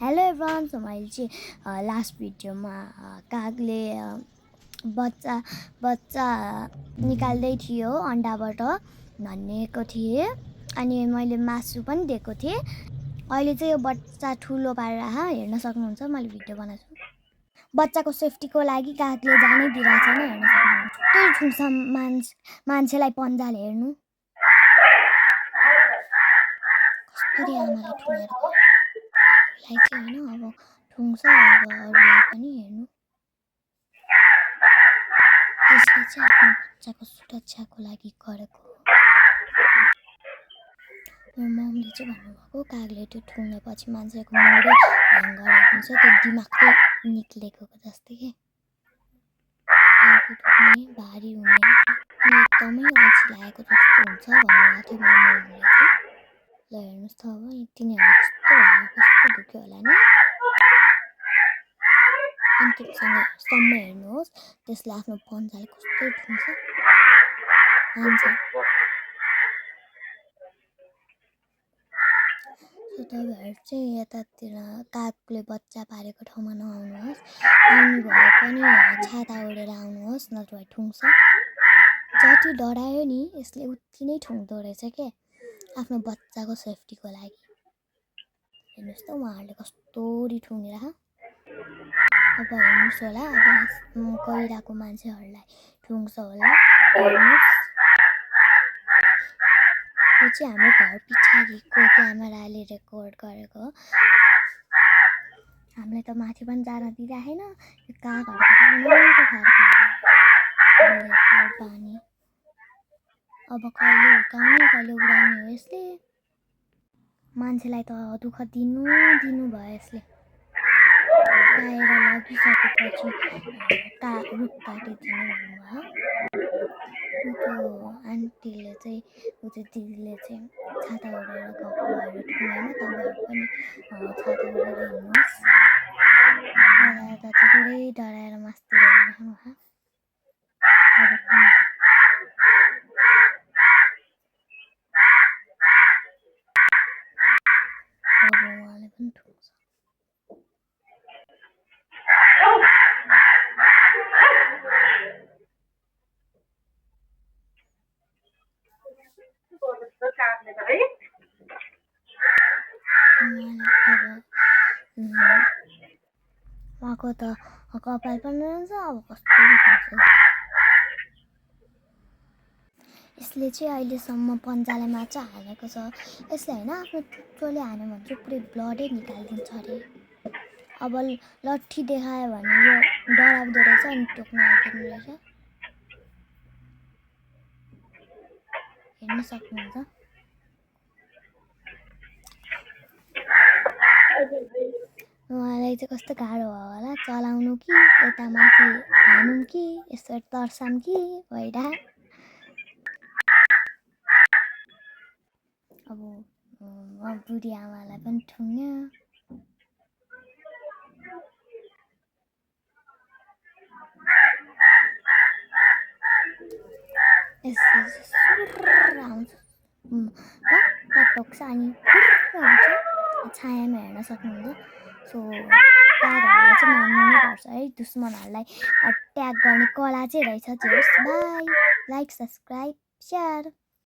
Hello everyone. So मैले चाहिँ last भिडियोमा कागले बच्चा निकाल्दै थियो अन्डाबाट भनेको थिएँ अनि मैले मासु पनि दिएको थिएँ। अहिले चाहिँ यो बच्चा ठुलो पारेर हेर्न सक्नुहुन्छ। मैले भिडियो बनाएको छु। बच्चाको सेफ्टीको लागि कागले जानै दिइरहेको छैन। हेर्न सक्नुहुन्छ। त्यही ठुङ्छ मान्छेलाई पन्जाले हेर्नु कस्तरी आमाले ठुँगेर अरूलाई चाहिँ होइन अब ठुङ्छ। अब अरूलाई पनि हेर्नु। त्यसले चाहिँ आफ्नो बच्चाको सुरक्षाको लागि गरेको हो। मेरो मम्मीले चाहिँ भन्नुभएको कागले त्यो ठुङ्गेपछि मान्छेको मुडै ह्याङ गराइदिन्छ, त्यो दिमागै निक्लेको जस्तै के। टाउको दुख्ने, भारी हुने अनि एकदमै अल्छी लागेको जस्तो हुन्छ भन्नुभएको थियो मेरो मम्मीले चाहिँ। ल हेर्नुहोस् त अब तिनीहरूलाई कस्तो भयो, कस्तो दुख्यो होला नि। अन्तिमसम्म हेर्नुहोस् त्यसले आफ्नो पन्जाले कस्तो ठुङ्छ हान्छ। सो तपाईँहरू चाहिँ यतातिर कागले बच्चा पारेको ठाउँमा नआउनुहोस्। आउनु भए पनि छाता ओढेर आउनुहोस्, नत्र भए ठुङ्छ। जति डरायो नि यसले उति नै ठुङ्दो रहेछ के, आफ्नो बच्चाको सेफ्टीको लागि। हेर्नुहोस् त उहाँहरूले कस्तोरी ठुङ्गेर। अब हेर्नुहोस् होला, अब गइरहेको मान्छेहरूलाई ठुङ्छ होला। हेर्नुहोस् यो चाहिँ हाम्रो घर पछाडिको क्यामेराले रेकर्ड गरेको हो। हामीलाई त माथि पनि जान दिइराखेन। यो कागहरूको बानी अब कहिले हुर्काउने कहिले उडाउने हो यसले। मान्छेलाई त दुःख दिनु भयो यसले। हुर्काएर लगिसकेपछि रुख काटिदिने भन्नुभयो। त्यो आन्टीले चाहिँ दिदीले चाहिँ छाता ओढेर गएको भएर ठुङ्गेन। तपाईँहरू पनि छाता ओढेर हिँड्नुहोस्। दादा चाहिँ पुरै डराएर मास्तिर हिँडिराख्नु भयो। अब उहाँले पनि ठुङ्छ। उहाँको त कपाल पनि रहन्छ। अब कस्तो ठुङ्छ यसले चाहिँ अहिलेसम्म पन्जाले मात्र हानेको छ। यसले होइन आफ्नो टुप्पोले हान्यो भने चाहिँ पुरै ब्लडै निकालिदिन्छ अरे। अब लट्ठी देखायो भने यो डराउँदो रहेछ अनि टोक्न आइदिनु रहेछ। हेर्न सक्नुहुन्छ। उहाँलाई चाहिँ कस्तो गाह्रो भयो होला चलाउनु कि यता माथि हानौँ कि यसो तर्साम कि भइरह। अब बुढी आमालाई पनि ठुङ्ग्यो। यसो आउँछ टोक्छ अनि आउँछ। छायामा हेर्न सक्नुहुन्छ। सो कागहरूलाई चाहिँ मान्नु नै पर्छ है। दुश्मनहरूलाई अट्याक गर्ने कला चाहिँ रहेछ। By, like, subscribe, share.